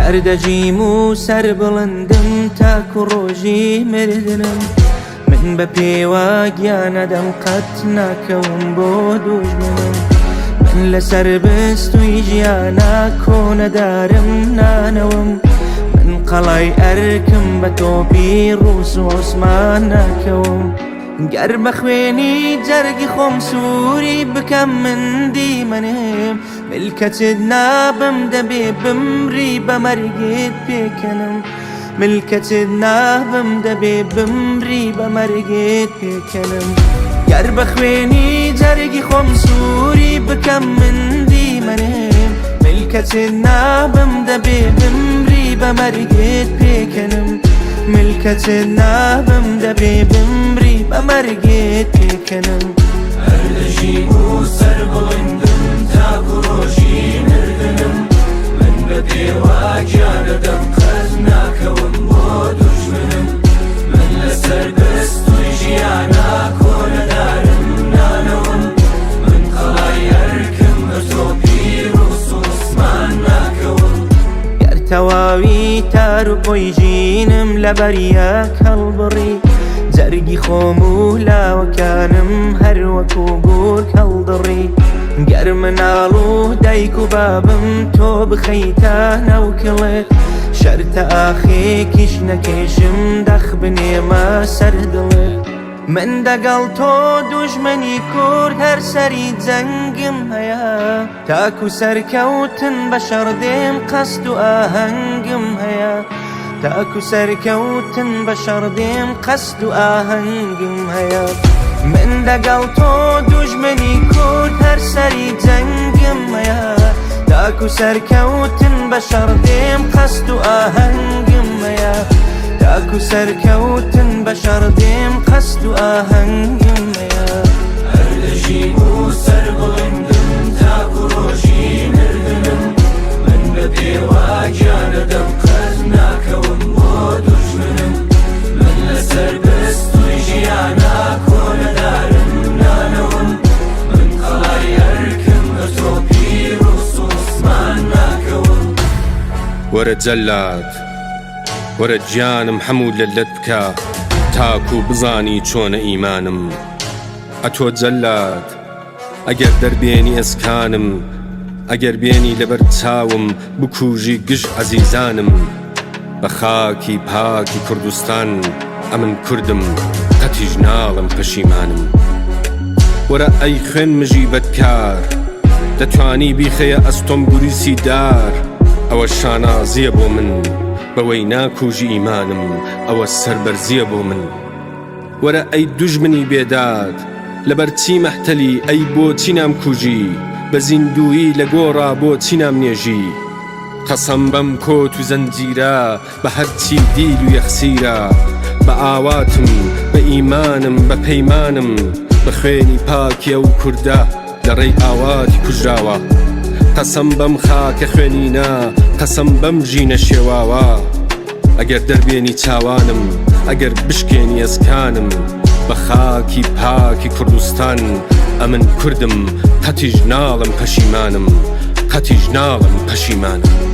سەردەجیم و سەر بڵندم تاکو ڕۆژی مردنم من بە پێوە گیانەدەم قەت ناکەوم بۆ دوژمنم من لەسەر بستوی ژیانە کۆنەدارم نانەوم من قەڵای ئەرکم بە تۆپی ڕووس و عوسمان ناکەوم گەر بە خوێنی جەرگی خۆم سووری بکەم من دیمەنێم ملکەتت نابم دەبێ بمری بە مەرگت پێکەنم ملکەتت نابم دەبێ بمری بە مەرگت پێکەنم گەر بە خوێنی جەرگی خۆم سووری بکەم من دیمەنێم ملکەتت نابم دەبێ بمری بە مەرگت پێکەنم ملکەتت نابم دەبێ بمری بە مەرگت پێکەنم هەردەژیم و سەر بڵندم تاکو ڕۆژی مردنم من بە پێوە گیانەدەم قەت ناکەوم بۆ دوژمنم من لەسەر دەستوی ژیانە کۆنەدارم نانەوم من قەڵای ئەرکم بە تۆپی ڕووس و عوسمان ناکەوم گەر تەواوی تار و پۆی ژینم لەبەر یەک هەڵبڕی جەرگی خۆم و لاوەکانم هەروەکو گورگ هەڵدڕی گەر مناڵ و دایک و بابم تۆ بخەیتە نەوکڵێ شەرتە ئاخێکیش نەکێشم دەخ بنێمە سەر دڵێ من دەگەڵ تۆ دوژمنی کورد هەر سەری جەنگم هەیە تاکو سەرکەوتن بە شەڕدێم قەست و ئاهەنگم هەیە تاکو سەرکەوتن بە شەڕدێم قەست و ئاهەنگم هەیە من دەگەڵ تۆ دوژمنی کورد هەر سەری جەنگم هەیە تاکو سەرکەوتن بە شەڕدێم قەست و ئاهەنگم هەیە تاکو سەرکەوتن بە شەڕدێم قەست و ئاهەنگم هەیە هەردەژیم و سەر بڵندم تاکو ڕۆژی مردنم من بە پێوە گیانەدەم قەت ناکەوم بۆ دوژمنم من لەسەر دەستوی ژیانە کۆنەدارم نانەوم من قەڵای ئەرکم بە تۆپی ڕووس و عوسمان ناکەوم وەرە جەلات وەرە گیانم هەموو لەلەت بکە تاکو بزانی چۆنە ئیمانم ئەتۆ جەلات ئەگەر دەربێنی ئەسکانم ئەگەر بێنی لەبەر چاوم بکوژی گشت عەزیزانم بە خاکی پاکی کوردستان ئەمن کوردم قەتیش ناڵم پەشیمانم وەرە ئەی خوێن مژی بەدکار دەتوانی بیخەیە ئەستۆم گوریسی دار ئەوە شانازیە بۆ من بەوەی ناکوژی ئیمانم ئەوە سەربەرزیە بۆ من وەرە ئەی دوژمنی بێداد لەبەر چی مەحتەلی ئەی بۆچی نام کوژی بە زیندویی لە گۆڕا بۆچی نام نێژی قەسەم بەم کۆت و زەنجیرە بە هەرچی دیل و یەخسیرە بە ئاواتم بە ئیمانم بە پەیمانم بە خوێنی پاکیە و کووردە لە ڕێی ئاواتی کوژراوە قەسەم بەم خاکە خوێنینە قەسەم بەم ژینە شێواوە ئەگەر دەربێنی چاوانم ئەگەر بشکێنی ئەسکانم بە خاکی پاکی کوردستان ئەمن کوردم قەتیش ناڵم پەشیمانم قەتیش ناڵم پەشیمانم